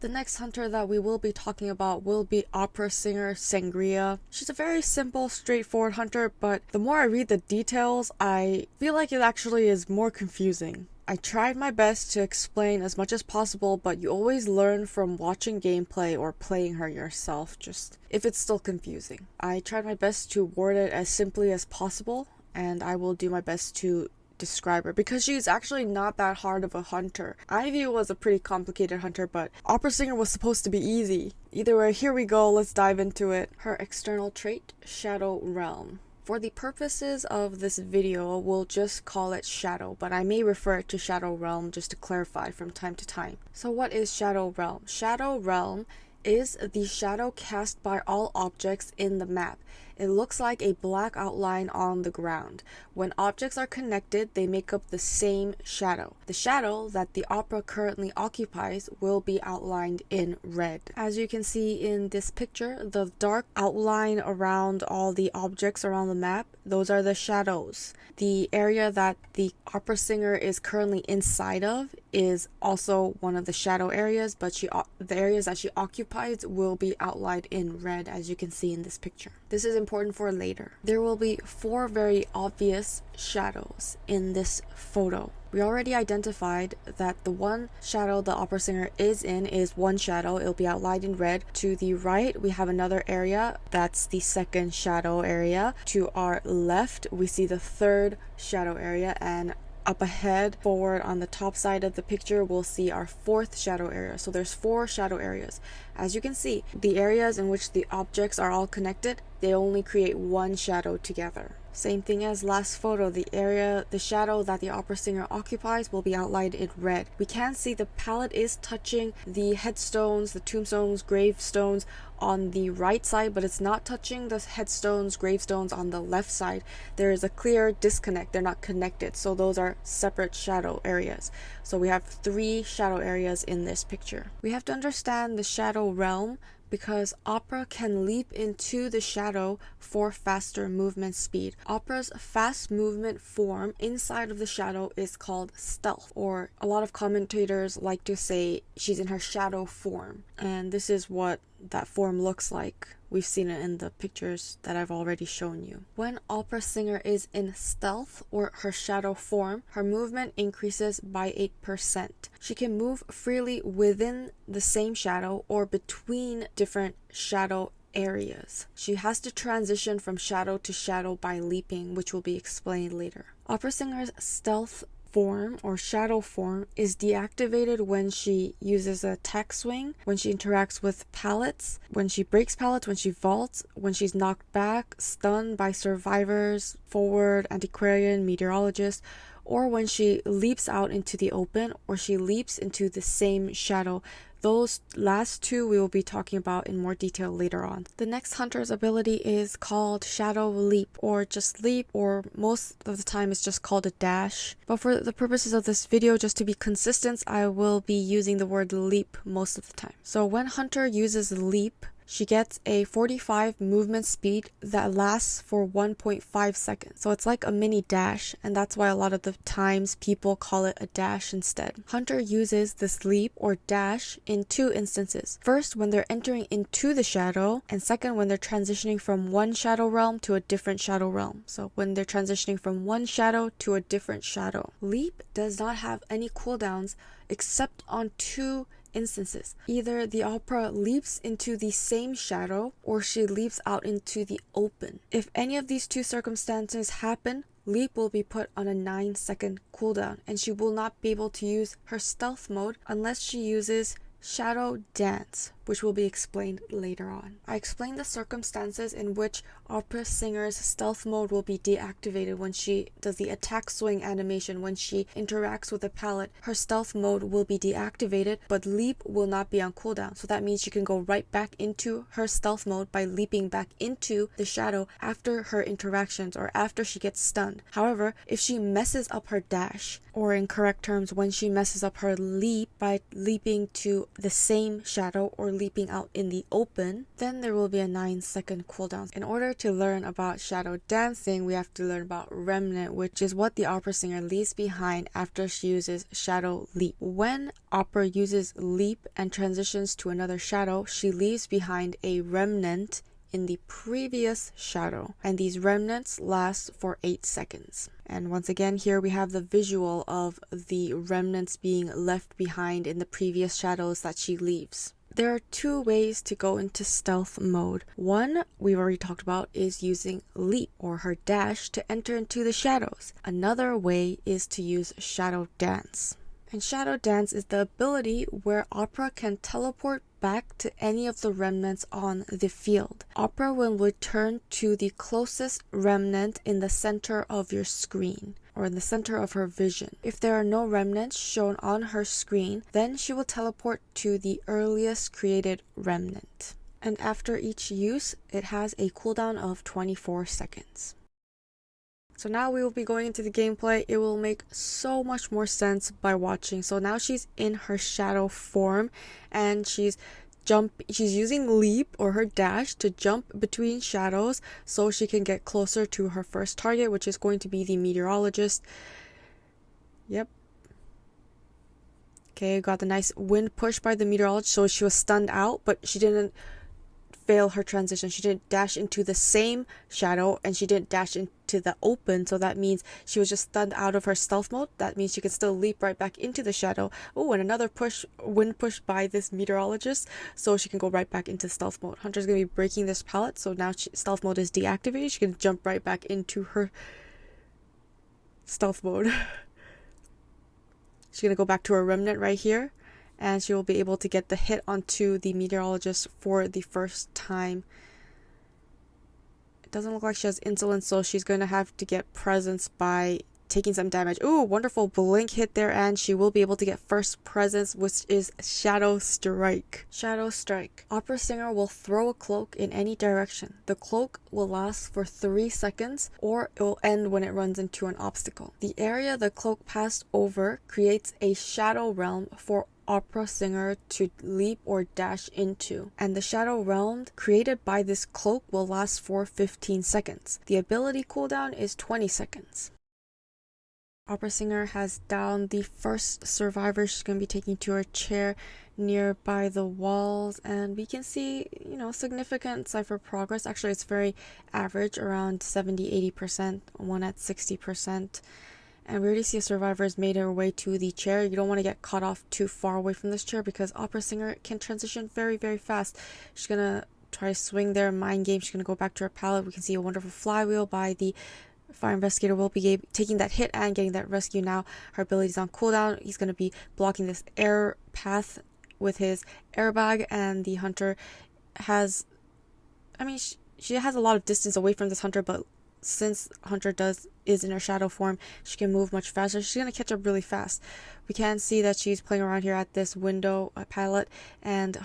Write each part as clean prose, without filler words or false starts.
The next hunter that we will be talking about will be opera singer Sangria. She's a very simple, straightforward hunter, but the more I read the details, I feel like it actually is more confusing. I tried my best to explain as much as possible, but you always learn from watching gameplay or playing her yourself, just if it's still confusing. I tried my best to word it as simply as possible, and I will do my best to describe her because she's actually not that hard of a hunter. Ivy was a pretty complicated hunter, but Opera Singer was supposed to be easy. Either way, here we go, let's dive into it. Her external trait, Shadow Realm. For the purposes of this video, we'll just call it Shadow, but I may refer it to Shadow Realm just to clarify from time to time. So what is Shadow Realm? Shadow Realm is the shadow cast by all objects in the map. It looks like a black outline on the ground. When objects are connected, they make up the same shadow. The shadow that the opera currently occupies will be outlined in red. As you can see in this picture, the dark outline around all the objects around the map, those are the shadows. The area that the opera singer is currently inside of is also one of the shadow areas, but the areas that she occupies will be outlined in red, as you can see in this picture. This is important for later. There will be 4 very obvious shadows in this photo. We already identified that the one shadow the opera singer is in is one shadow. It'll be outlined in red. To the right, we have another area. That's the second shadow area. To our left, we see the third shadow area, and up ahead, forward on the top side of the picture, we'll see our 4th shadow area. So there's 4 shadow areas. As you can see, the areas in which the objects are all connected, they only create one shadow together. Same thing as last photo, the shadow that the opera singer occupies will be outlined in red. We can see the palette is touching the headstones, the tombstones, gravestones on the right side, but it's not touching the headstones, gravestones on the left side. There is a clear disconnect. They're not connected, so those are separate shadow areas. So we have 3 shadow areas in this picture. We have to understand the shadow realm because opera can leap into the shadow for faster movement speed. Opera's fast movement form inside of the shadow is called stealth, or a lot of commentators like to say she's in her shadow form, and this is what that form looks like. We've seen it in the pictures that I've already shown you. When opera singer is in stealth or her shadow form, her movement increases by 8%. She can move freely within the same shadow or between different shadow areas. She has to transition from shadow to shadow by leaping, which will be explained later. Opera singer's stealth form or shadow form is deactivated when she uses a attack swing, when she interacts with pallets, when she breaks pallets, when she vaults, when she's knocked back, stunned by survivors, forward, antiquarian, meteorologist, or when she leaps out into the open or she leaps into the same shadow. Those last 2 we will be talking about in more detail later on. The next hunter's ability is called Shadow Leap, or just leap, or most of the time it's just called a dash. But for the purposes of this video, just to be consistent, I will be using the word leap most of the time. So when hunter uses leap, she gets a 45 movement speed that lasts for 1.5 seconds. So it's like a mini dash, and that's why a lot of the times people call it a dash instead. Hunter uses this leap or dash in 2 instances. First, when they're entering into the shadow, and second, when they're transitioning from one shadow realm to a different shadow realm. So when they're transitioning from one shadow to a different shadow. Leap does not have any cooldowns except on 2 instances. Either the opera leaps into the same shadow or she leaps out into the open. If any of these 2 circumstances happen, leap will be put on a 9-second cooldown, and she will not be able to use her stealth mode unless she uses Shadow Dance, which will be explained later on. I explained the circumstances in which opera singer's stealth mode will be deactivated when she does the attack swing animation. When she interacts with a pallet, her stealth mode will be deactivated, but leap will not be on cooldown. So that means she can go right back into her stealth mode by leaping back into the shadow after her interactions or after she gets stunned. However, if she messes up her dash, or in correct terms, when she messes up her leap by leaping to the same shadow or leaping out in the open, then there will be a 9-second cooldown. In order to learn about shadow dancing, we have to learn about remnant, which is what the opera singer leaves behind after she uses shadow leap. When opera uses leap and transitions to another shadow, she leaves behind a remnant in the previous shadow, and these remnants last for 8 seconds. And once again, here we have the visual of the remnants being left behind in the previous shadows that she leaves. There are 2 ways to go into stealth mode. One, we've already talked about, is using leap or her dash to enter into the shadows. Another way is to use shadow dance. And shadow dance is the ability where opera can teleport back to any of the remnants on the field. Opera will return to the closest remnant in the center of your screen, or in the center of her vision. If there are no remnants shown on her screen, then she will teleport to the earliest created remnant. And after each use, it has a cooldown of 24 seconds. So now we will be going into the gameplay. It will make so much more sense by watching. So now she's in her shadow form, and she's using leap or her dash to jump between shadows so she can get closer to her first target, which is going to be the meteorologist. Yep. Okay, got the nice wind push by the meteorologist, so she was stunned out, but she didn't fail her transition. She didn't dash into the same shadow, and she didn't dash into the open, so that means she was just stunned out of her stealth mode. That means she can still leap right back into the shadow. Oh, and another wind push by this meteorologist, so she can go right back into stealth mode. Hunter's gonna be breaking this pallet, so now stealth mode is deactivated. She can jump right back into her stealth mode. She's gonna go back to her remnant right here, and she will be able to get the hit onto the meteorologist for the first time. It doesn't look like she has insolence, so she's going to have to get presence by taking some damage. Ooh, wonderful blink hit there, and she will be able to get first presence, which is Shadow Strike. Shadow Strike. Opera singer will throw a cloak in any direction. The cloak will last for 3 seconds, or it will end when it runs into an obstacle. The area the cloak passed over creates a shadow realm for opera singer to leap or dash into, and the shadow realm created by this cloak will last for 15 seconds. The ability cooldown is 20 seconds. Opera singer has downed the first survivor. She's going to be taking to her chair nearby the walls, and we can see, significant cipher progress. Actually, it's very average, around 70-80%, one at 60%. And we already see a survivor has made her way to the chair. You don't want to get caught off too far away from this chair because opera singer can transition very, very fast. She's going to try to swing there, mind game. She's going to go back to her pallet. We can see a wonderful flywheel by the fire investigator. Will be taking that hit and getting that rescue now. Her ability is on cooldown. He's going to be blocking this air path with his airbag, and the hunter has, she has a lot of distance away from this hunter, but since Hunter is in her shadow form, she can move much faster. She's going to catch up really fast. We can see that she's playing around here at this window palette, and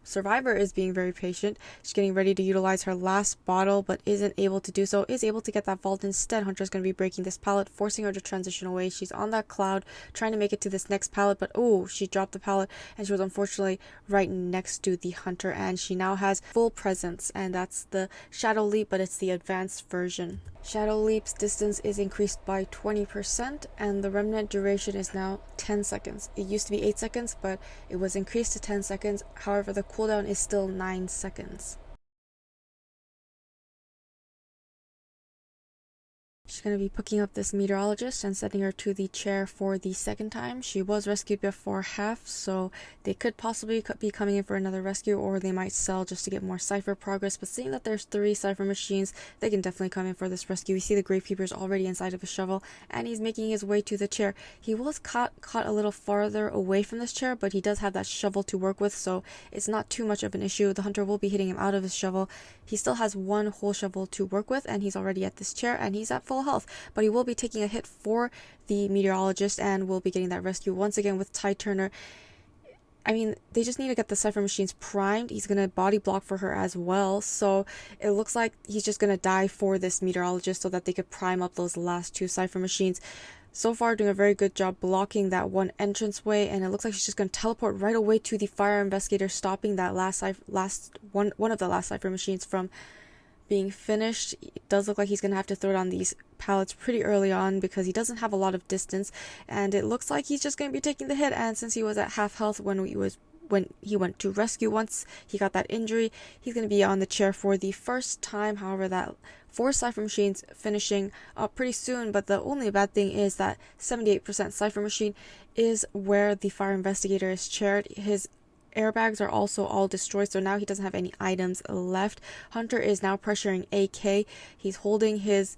Survivor is being very patient. She's getting ready to utilize her last bottle, but isn't able to do so. Is able to get that vault instead. Hunter's going to be breaking this pallet, forcing her to transition away. She's on that cloud, trying to make it to this next pallet, but she dropped the pallet, and she was unfortunately right next to the hunter, and she now has full presence, and that's the Shadow Leap, but it's the advanced version. Shadow Leap's distance is increased by 20%, and the remnant duration is now 10 seconds. It used to be 8 seconds, but it was increased to 10 seconds. However, the cooldown is still 9 seconds. She's going to be picking up this meteorologist and setting her to the chair for the second time. She was rescued before half, so they could possibly be coming in for another rescue, or they might sell just to get more cipher progress. But seeing that there's 3 cipher machines, they can definitely come in for this rescue. We see the Gravekeeper's already inside of a shovel, and he's making his way to the chair. He was caught a little farther away from this chair, but he does have that shovel to work with, so it's not too much of an issue. The hunter will be hitting him out of his shovel. He still has 1 whole shovel to work with, and he's already at this chair, and he's at full health, but he will be taking a hit for the meteorologist and will be getting that rescue once again with Ty Turner. They just need to get the cipher machines primed. He's going to body block for her as well, so it looks like he's just going to die for this meteorologist so that they could prime up those last 2 cipher machines. so far doing a very good job blocking that one entranceway, and it looks like she's just going to teleport right away to the fire investigator, stopping that one of the last cipher machines from being finished. It does look like he's going to have to throw down these pallets pretty early on because he doesn't have a lot of distance, and it looks like he's just going to be taking the hit. And since he was at half health when he went to rescue, once he got that injury, he's going to be on the chair for the first time. However, that 4 cipher machines finishing up pretty soon, but the only bad thing is that 78% cipher machine is where the fire investigator is chaired. His airbags are also all destroyed, so now he doesn't have any items left. Hunter is now pressuring AK. He's holding his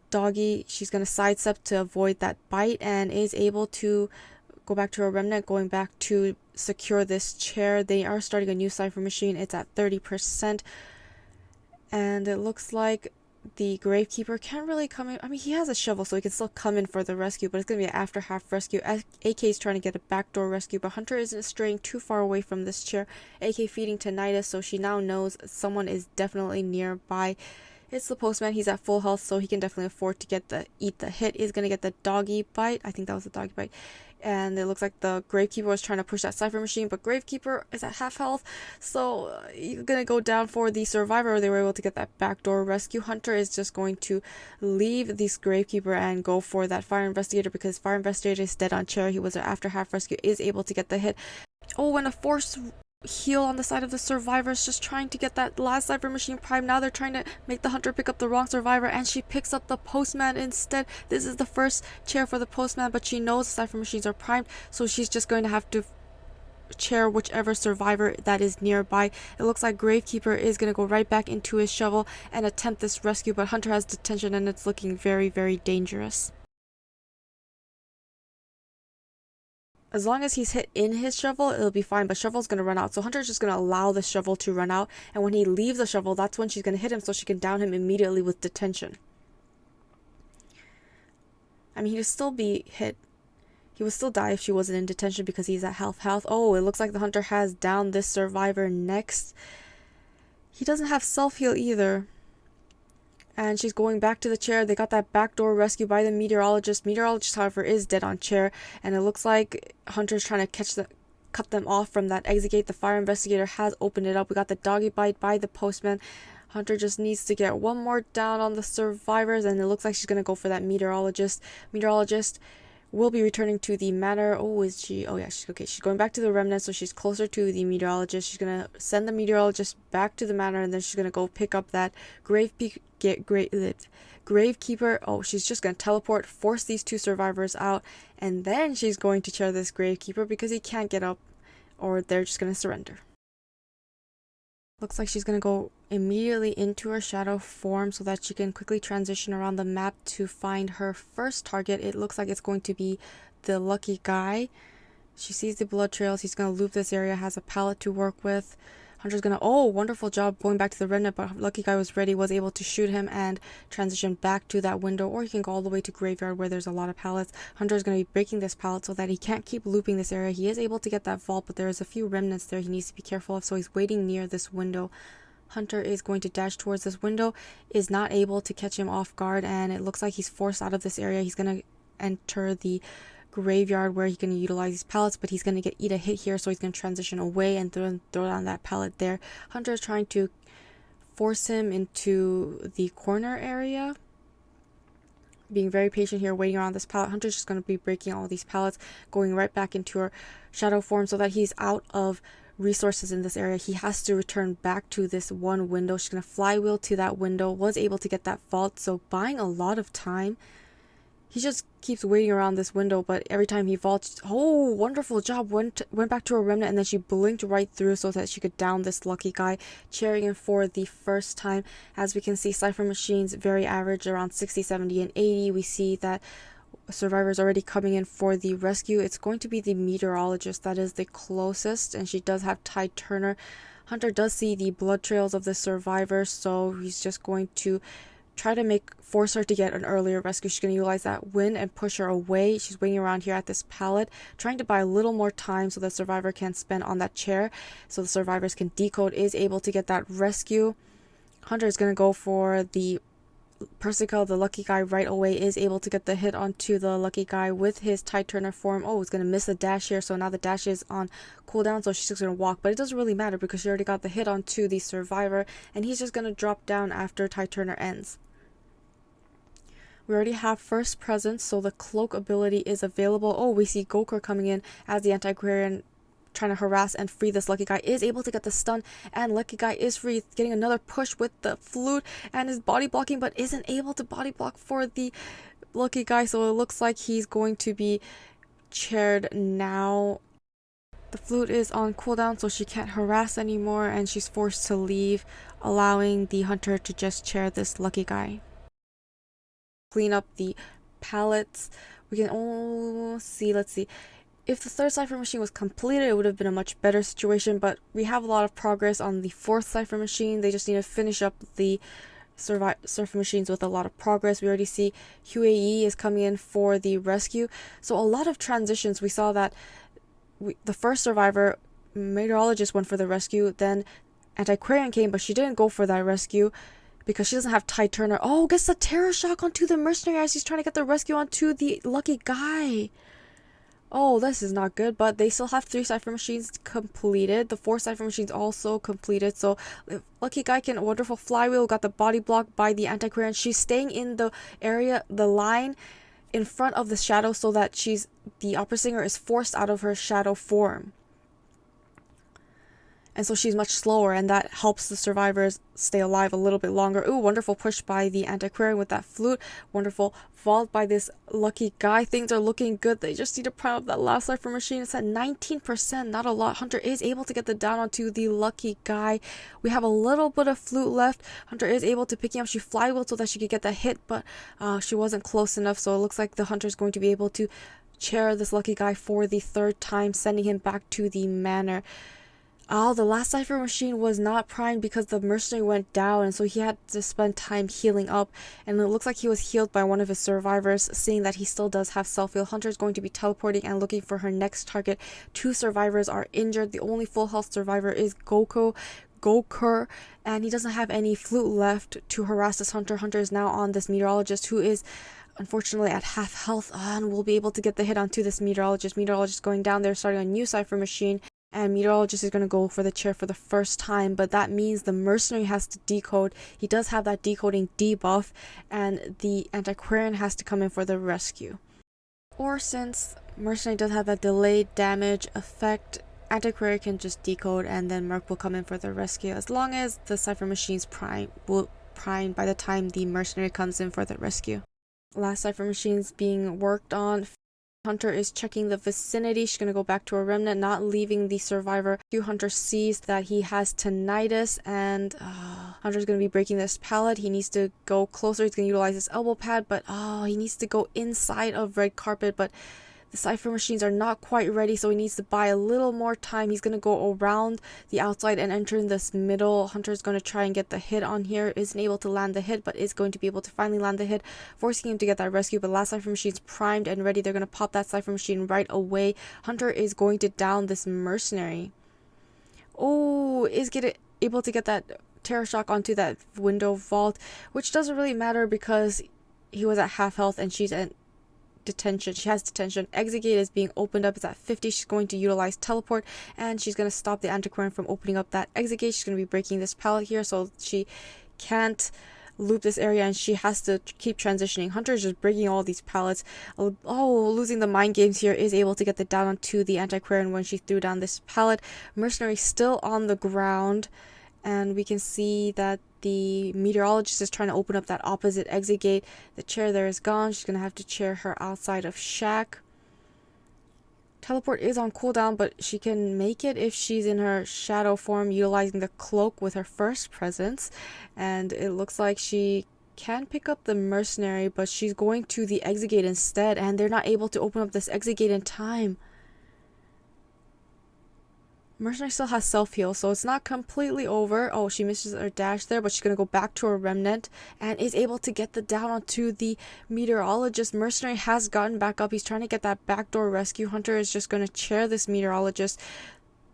doggy. She's going to sidestep to avoid that bite and is able to go back to a remnant, going back to secure this chair. They are starting a new cipher machine. It's at 30%, and it looks like the gravekeeper can't really come in. I mean, he has a shovel, so he can still come in for the rescue, but it's going to be an after half rescue. AK is trying to get a backdoor rescue, but Hunter isn't straying too far away from this chair. AK feeding tinnitus, so she now knows someone is definitely nearby. It's the postman. He's at full health, so he can definitely afford to eat the hit. Is going to get the doggy bite. I think that was the doggy bite. And it looks like the gravekeeper was trying to push that cipher machine, but gravekeeper is at half health, so you're gonna go down for the survivor. They were able to get that backdoor rescue. Hunter is just going to leave this gravekeeper and go for that fire investigator because fire investigator is dead on chair. He was after half rescue, is able to get the hit. Oh, and a force heal on the side of the survivors, just trying to get that last cipher machine prime. Now they're trying to make the Hunter pick up the wrong survivor, and she picks up the postman instead. This is the first chair for the postman, but she knows the cipher machines are primed, so she's just going to have to chair whichever survivor that is nearby. It looks like gravekeeper is going to go right back into his shovel and attempt this rescue, but Hunter has detention and it's looking very, very dangerous. As long as he's hit in his shovel, it'll be fine, but shovel's going to run out. So Hunter's just going to allow the shovel to run out, and when he leaves the shovel, that's when she's going to hit him so she can down him immediately with detention. I mean, he'd still be hit. He would still die if she wasn't in detention because he's at half health. Oh, it looks like the Hunter has downed this survivor next. He doesn't have self-heal either. And she's going back to the chair. They got that backdoor rescue by the meteorologist. Meteorologist, however, is dead on chair, and it looks like Hunter's trying to cut them off from that exit gate. The fire investigator has opened it up. We got the doggy bite by the postman. Hunter just needs to get one more down on the survivors, and it looks like she's going to go for that meteorologist. Meteorologist will be returning to the manor. Oh, is she? Oh, yeah, she's okay. She's going back to the remnant, so she's closer to the meteorologist. She's going to send the meteorologist back to the manor, and then she's going to go pick up that gravekeeper. Oh, she's just going to teleport, force these 2 survivors out, and then she's going to chair this gravekeeper because he can't get up, or they're just going to surrender. Looks like she's going to go immediately into her shadow form so that she can quickly transition around the map to find her first target. It looks like it's going to be the lucky guy. She sees the blood trails. He's going to loop this area, has a pallet to work with. Hunter's going to, oh, wonderful job going back to the remnant, but lucky guy was ready, was able to shoot him and transition back to that window, or he can go all the way to graveyard where there's a lot of pallets. Hunter's going to be breaking this pallet so that he can't keep looping this area. He is able to get that vault, but there's a few remnants there he needs to be careful of, so he's waiting near this window. Hunter is going to dash towards this window, is not able to catch him off guard, and it looks like he's forced out of this area. He's going to enter the graveyard where he can utilize these pallets, but he's going to eat a hit here, so he's going to transition away and throw down that pallet there. Hunter is trying to force him into the corner area, being very patient here, waiting around this pallet. Hunter's just going to be breaking all these pallets, going right back into her shadow form so that he's out of resources in this area. He has to return back to this one window. She's going to flywheel to that window, was able to get that vault, so buying a lot of time. He just keeps waiting around this window, but every time he vaults, oh, wonderful job, went back to her remnant, and then she blinked right through so that she could down this lucky guy, cheering him for the first time. As we can see, cipher machines very average, around 60, 70, and 80. We see that survivors already coming in for the rescue. It's going to be the meteorologist that is the closest, and she does have Ty Turner. Hunter does see the blood trails of the survivor, so he's just going to try to force her to get an earlier rescue. She's going to utilize that wind and push her away. She's waiting around here at this pallet, trying to buy a little more time so the survivor can spend on that chair, so the survivors can decode, is able to get that rescue. Hunter is going to go for the Persica, the lucky guy, right away is able to get the hit onto the lucky guy with his Tide Turner form. Oh, it's going to miss the dash here, so now the dash is on cooldown, so she's just going to walk. But it doesn't really matter because she already got the hit onto the survivor, and he's just going to drop down after Tide Turner ends. We already have first presence, so the cloak ability is available. Oh, we see Gokor coming in as the anti-Aquarian trying to harass and free this lucky guy, is able to get the stun, and lucky guy is free, getting another push with the flute and is body blocking but isn't able to body block for the lucky guy, so it looks like he's going to be chaired now. The flute is on cooldown, so she can't harass anymore and she's forced to leave, allowing the hunter to just chair this lucky guy. Clean up the pallets. We can see, let's see. If the third cipher machine was completed, it would have been a much better situation, but we have a lot of progress on the fourth cipher machine. They just need to finish up the cipher machines with a lot of progress. We already see Huey is coming in for the rescue. So a lot of transitions. We saw that the first survivor, meteorologist, went for the rescue, then Antiquarian came, but she didn't go for that rescue because she doesn't have Tide Turner. Oh, gets the terror shock onto the mercenary as he's trying to get the rescue onto the lucky guy. Oh, this is not good, but they still have 3 cipher machines completed. The 4 cipher machines also completed, so lucky guy can wonderful flywheel, got the body block by the antiquarian. She's staying in the area, the line in front of the shadow, so that the opera singer is forced out of her shadow form. And so she's much slower, and that helps the survivors stay alive a little bit longer. Ooh, wonderful push by the antiquarian with that flute. Wonderful vault by this lucky guy. Things are looking good. They just need to prime up that last cipher machine. It's at 19%, not a lot. Hunter is able to get the down onto the lucky guy. We have a little bit of flute left. Hunter is able to pick him up. She flywheeled so that she could get that hit, but she wasn't close enough. So it looks like the hunter is going to be able to chair this lucky guy for the 3rd time, sending him back to the manor. Oh, the last cipher machine was not primed because the mercenary went down, and so he had to spend time healing up, and it looks like he was healed by one of his survivors, seeing that he still does have self-heal. Hunter is going to be teleporting and looking for her next target. 2 survivors are injured. The only full health survivor is Gokor, and he doesn't have any flute left to harass this hunter. Hunter is now on this meteorologist, who is unfortunately at half health, and will be able to get the hit onto this meteorologist. Meteorologist going down there, starting a new cipher machine. And meteorologist is going to go for the chair for the first time, but that means the mercenary has to decode. He does have that decoding debuff, and the antiquarian has to come in for the rescue. Or since mercenary does have that delayed damage effect, antiquarian can just decode, and then Merc will come in for the rescue, as long as the cipher machine's prime by the time the mercenary comes in for the rescue. Last cipher machine's being worked on. Hunter is checking the vicinity. She's going to go back to a remnant, not leaving the survivor. Hunter sees that he has tinnitus, and Hunter's going to be breaking this pallet. He needs to go closer. He's going to utilize his elbow pad, but he needs to go inside of red carpet, but the cipher machines are not quite ready, so he needs to buy a little more time. He's going to go around the outside and enter in this middle. Hunter's going to try and get the hit on here. Isn't able to land the hit, but is going to be able to finally land the hit, forcing him to get that rescue. But last cipher machine's primed and ready. They're going to pop that cipher machine right away. Hunter is going to down this mercenary. Oh, is able to get that terror shock onto that window vault, which doesn't really matter because he was at half health and she's at detention. She has detention. Exit gate is being opened up. It's at 50. She's going to utilize teleport, and she's going to stop the antiquarian from opening up that exit gate. She's going to be breaking this pallet here, so she can't loop this area, and she has to keep transitioning. Hunter is just breaking all these pallets. Oh, losing the mind games here, is able to get the down onto the antiquarian when she threw down this pallet. Mercenary still on the ground, and we can see that the meteorologist is trying to open up that opposite exit gate. The chair there is gone. She's going to have to chair her outside of shack. Teleport is on cooldown, but she can make it if she's in her shadow form, utilizing the cloak with her first presence. And it looks like she can pick up the mercenary, but she's going to the exit gate instead, and they're not able to open up this exit gate in time. Mercenary still has self-heal, so it's not completely over. Oh, she misses her dash there, but she's going to go back to her remnant and is able to get the down onto the meteorologist. Mercenary has gotten back up. He's trying to get that backdoor rescue. Hunter is just going to chair this meteorologist.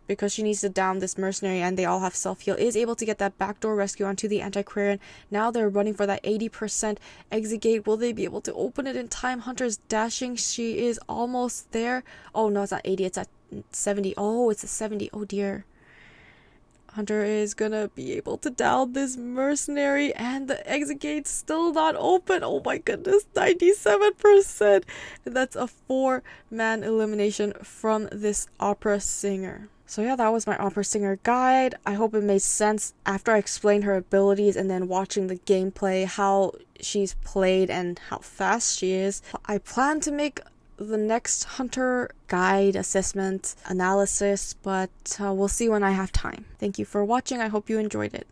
because she needs to down this mercenary and they all have self-heal, is able to get that backdoor rescue onto the Antiquarian. Now they're running for that 80% exit gate. Will they be able to open it in time? Hunter's dashing. She is almost there. Oh no, it's not 80, it's at 70. Oh, it's a 70. Oh dear. Hunter is gonna be able to down this mercenary, and the exit gate's still not open. Oh my goodness, 97%. That's a 4-man elimination from this opera singer. So yeah, that was my opera singer guide. I hope it made sense after I explained her abilities and then watching the gameplay, how she's played and how fast she is. I plan to make the next Hunter guide, assessment, analysis, but we'll see when I have time. Thank you for watching. I hope you enjoyed it.